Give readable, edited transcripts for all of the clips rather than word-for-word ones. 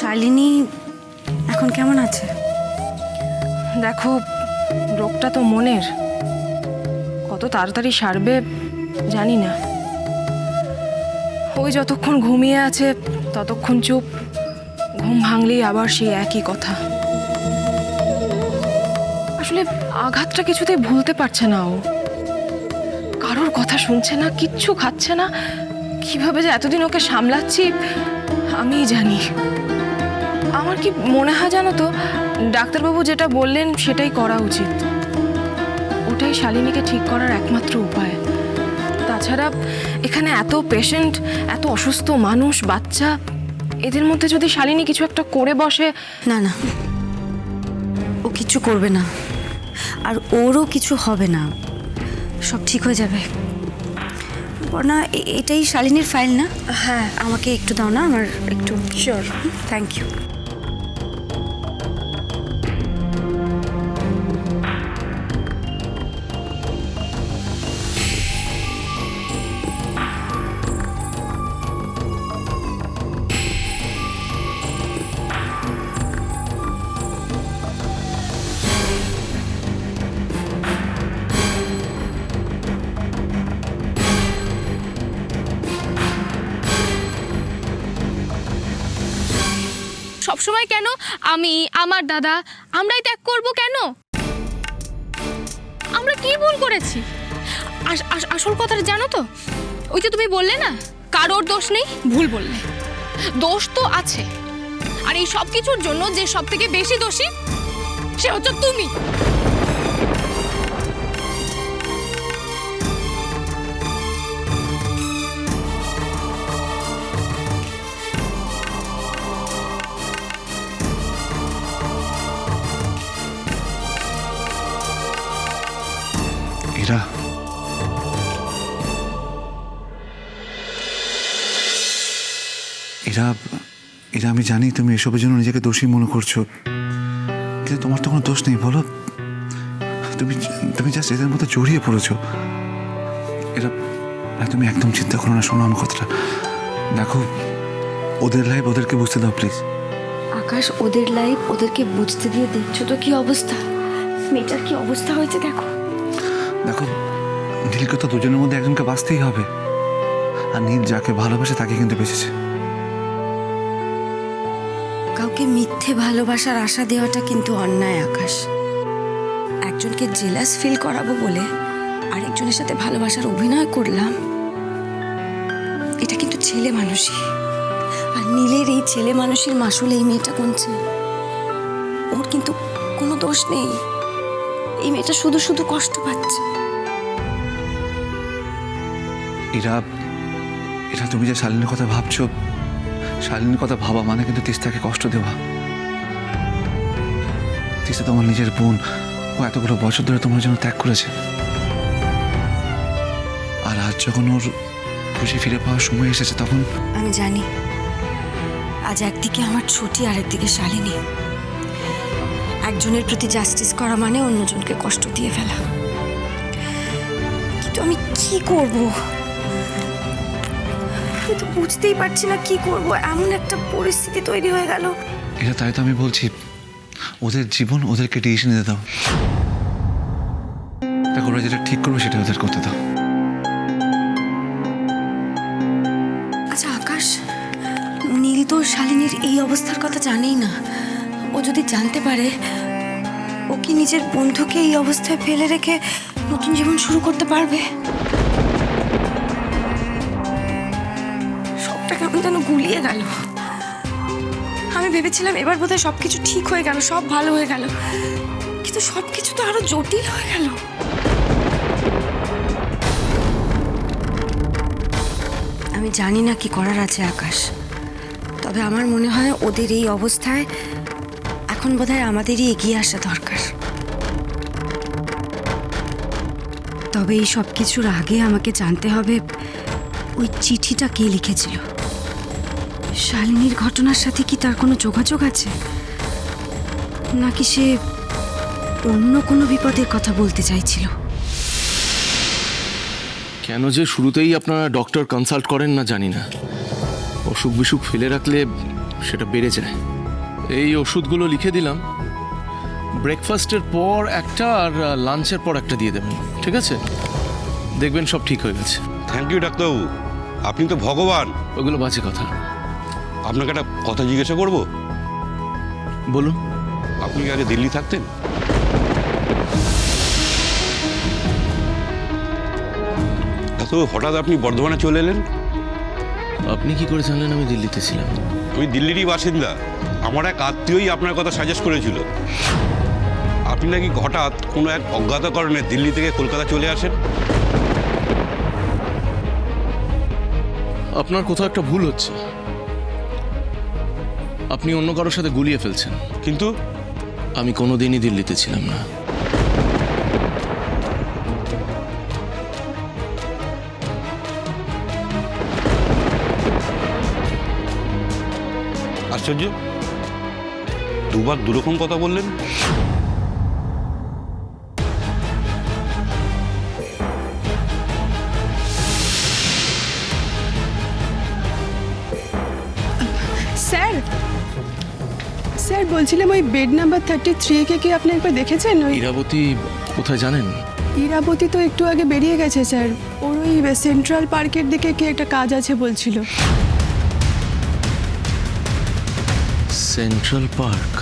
শালিনী এখন কেমন আছে? দেখো, রোগটা তো মনের, কত তাড়াতাড়ি সারবে জানি না। ওই যতক্ষণ ঘুমিয়ে আছে ততক্ষণ চুপ, ঘুম ভাঙলেই আবার সেই একই কথা। আসলে আঘাতটা কিছুতেই ভুলতে পারছে না ও, কারোর কথা শুনছে না, কিচ্ছু খাচ্ছে না। কিভাবে যে এতদিন ওকে সামলাচ্ছি আমিই জানি। আমার কি মনে হয় জানো তো, ডাক্তারবাবু যেটা বললেন সেটাই করা উচিত। ওটাই শালিনীকে ঠিক করার একমাত্র উপায়। তাছাড়া এখানে এত পেশেন্ট, এত অসুস্থ মানুষ, বাচ্চা, এদের মধ্যে যদি শালিনী কিছু একটা করে বসে। না না, ও কিছু করবে না, আর ওরও কিছু হবে না, সব ঠিক হয়ে যাবে। না, এটাই শালিনীর ফাইল না? হ্যাঁ। আমাকে একটু দাও না, আমার একটু। শিওর। Thank you. সবসময় কেন আমি, আমার দাদা, আমরাই ত্যাগ করব কেন? আমরা কি ভুল করেছি? আসল কথাটা জানো তো, ওই যে তুমি বললে না কারোর দোষ নেই, ভুল বললে। দোষ তো আছে, আর এই সব কিছুর জন্য যে সব থেকে বেশি দোষী সে হচ্ছে তুমি। এরা এরা এরা আমি জানি তুমি এসবের জন্য নিজেকে দোষী মনে করছো, কিন্তু তোমার তো কোনো দোষ নেই। বলো, তুমি তুমি জাস্ট এদের মধ্যে জড়িয়ে পড়েছো। এরা তুমি একদম চিন্তা করো না, শোনো আমার কথাটা। দেখো, ওদের লাইফ ওদেরকে বুঝতে দাও প্লিজ। আকাশ, ওদের লাইফ ওদেরকে বুঝতে দিয়ে দেখছো তো কি অবস্থা, মেয়েটার কি অবস্থা হয়েছে দেখো। দেখো, নীলকে তো দুজনের মধ্যে একজনকে বাঁচতেই হবে, আর নীল যাকে ভালোবাসে তাকে কিন্তু বেঁচেছে। কাউকে মিথ্যে ভালোবাসার আশা দেওয়াটা কিন্তু অন্যায় আকাশ। একজনকে জেলাস ফিল করাবো বলে আরেকজনের সাথে ভালোবাসার অভিনয় করলাম, এটা কিন্তু ছেলে মানুষই। আর নীলের এই ছেলে মানুষের মাসুল এই মেয়েটা গুনছে। ওর কিন্তু কোনো দোষ নেই, এই মেয়েটা শুধু শুধু কষ্ট পাচ্ছে। এরা এরা তুমি যে শালিনীর কথা ভাবছো, শালিনীর কথা ভাবা মানে কিন্তু তিস্তাকে কষ্ট দেওয়া। তিস্তা তোমার নিজের বোন, ও এতগুলো বছর ধরে তোমার জন্য ত্যাগ করেছে, আর আজ যখন ওর খুশি ফিরে পাওয়ার সময় এসেছে তখন। আমি জানি আজ একদিকে আমার ছুটি, আর একদিকে শালিনী। একজনের প্রতি জাস্টিস করা মানে অন্যজনকে কষ্ট দিয়ে ফেলা। কিন্তু আমি কি করব, আমি তো বুঝতেই পারছি না কি করব। এমন একটা পরিস্থিতি তৈরি হয়ে গেল। এটা তাই তো আমি বলছি, ওদের জীবন ওদেরকে ডিসিশন নিতে দাও। দেখো, ওরা যেটা ঠিক করবে সেটা ওদের করতে দাও। আচ্ছা আকাশ, নীল তো শালিনীর এই অবস্থার কথা জানেই না। ও যদি জানতে পারে, ও কি নিজের বন্ধুকে এই অবস্থায় ফেলে রেখে নতুন জীবন শুরু করতে পারবে? সবটা কেমন যেন গুলিয়ে গেল। আমি ভেবেছিলাম এবার বোধহয় সবকিছু ঠিক হয়ে গেল, সব ভালো হয়ে গেল, কিন্তু সবকিছু তো আরো জটিল হয়ে গেল। আমি জানি না কি করার আছে আকাশ, তবে আমার মনে হয় ওদের এই অবস্থায় এখন বোধহয় আমাদেরই এগিয়ে আসা দরকার। তবে এই সব কিছুর আগে আমাকে জানতে হবে ওই চিঠিটা কে লিখেছিল। শালিনীর ঘটনার সাথে কি তার কোনো যোগাযোগ আছে, নাকি সে অন্য কোনো বিপদের কথা বলতে চাইছিল? কেন যে শুরুতেই আপনারা ডক্টর কনসাল্ট করেন না জানি না। অসুখ বিসুখ ফেলে রাখলে সেটা বেড়ে যায়। এই ওষুধগুলো লিখে দিলাম, ব্রেকফাস্টের পর একটা আর লাঞ্চের পর একটা দিয়ে দেবেন, ঠিক আছে? দেখবেন সব ঠিক হয়ে গেছে। থ্যাংক ইউ ডাক্তারবাবু, আপনি তো ভগবান। ওগুলো বাজে কথা। আপনাকে একটা কথা জিজ্ঞাসা করব? বলুন। আপনি কি আগে দিল্লি থাকতেন? এত হঠাৎ আপনি বর্ধমানে চলে এলেন? আপনি কি করে জানলেন আমি দিল্লিতে ছিলাম? আমি দিল্লিরই বাসিন্দা। আমার এক আত্মীয়ই আপনার কথা সাজেস্ট করেছিল। আপনি নাকি হঠাৎ কোনো এক অজ্ঞাত কারণে দিল্লি থেকে কলকাতা চলে আসেন। আপনার কোথাও একটা ভুল হচ্ছে। আপনি অন্য কারোর সাথে গুলিয়ে ফেলছেন। কিন্তু আমি কোনোদিনই দিল্লিতে ছিলাম না। আশ্চর্য, দুবার দুরকম কথা বললেন। স্যার স্যার বলছিলাম ওই বেড নাম্বার 33 কে কি আপনি একবার দেখেছেন? ওই ইরাবতী কোথায় জানেন? ইরাবতী তো একটু আগে বেরিয়ে গেছে স্যার। ওর ওই সেন্ট্রাল পার্কের দিকে কি একটা কাজ আছে বলছিল। Central park?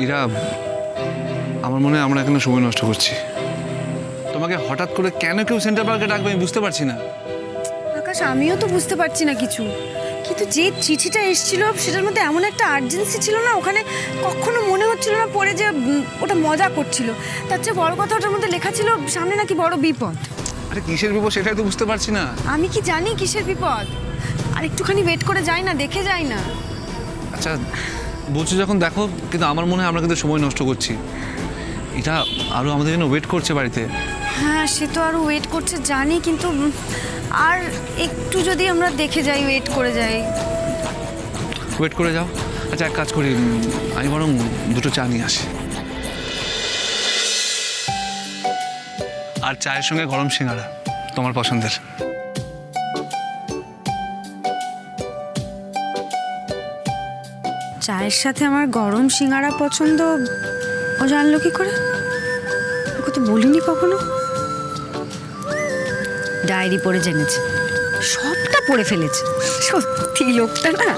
ইরা, আমার মনে হয় আমরা এখানে সময় নষ্ট করছি। তোমাকে হঠাৎ করে কেন কেউ সেন্ট্রাল পার্কে ডাকবে আমি বুঝতে পারছি না। আকাশ, আমিও তো বুঝতে পারছি না কিছু। কিন্তু যে চিঠিটা এসেছিল সেটার মধ্যে এমন একটা আর্জেন্সি ছিল না, ওখানে কখনো মনে হচ্ছিল না পরে যে ওটা মজা করছিল। তার চেয়ে বড় কথা, ওটার মধ্যে লেখা ছিল সামনে নাকি বড় বিপদ। আরে কিসের বিপদ সেটাই তো বুঝতে পারছি না। আমি কি জানি কিসের বিপদ? আর একটুখানি ওয়েট করে যাই না, দেখে যাই না। আচ্ছা বলছো যখন দেখো, কিন্তু আমার মনে হয় আমরা কিন্তু সময় নষ্ট করছি। এটা আরও আমাদের জন্য ওয়েট করছে বাড়িতে। হ্যাঁ, সে তো আরও ওয়েট করছে জানি, কিন্তু আর একটু যদি আমরা দেখে যাই, ওয়েট করে যাই। ওয়েট করে যাও। আচ্ছা এক কাজ করি, আমি বরং দুটো চা নিয়ে আসি, আর চায়ের সঙ্গে গরম সিঙ্গাড়া তোমার পছন্দের। চায়ের সাথে আমার গরম সিঙ্গাড়া পছন্দ, ও জানলো কি করে? ওকে তো বলিনি কখনো। ডায়েরি পড়ে জেনেছে, সবটা পড়ে ফেলেছে। সত্যি লোকটা না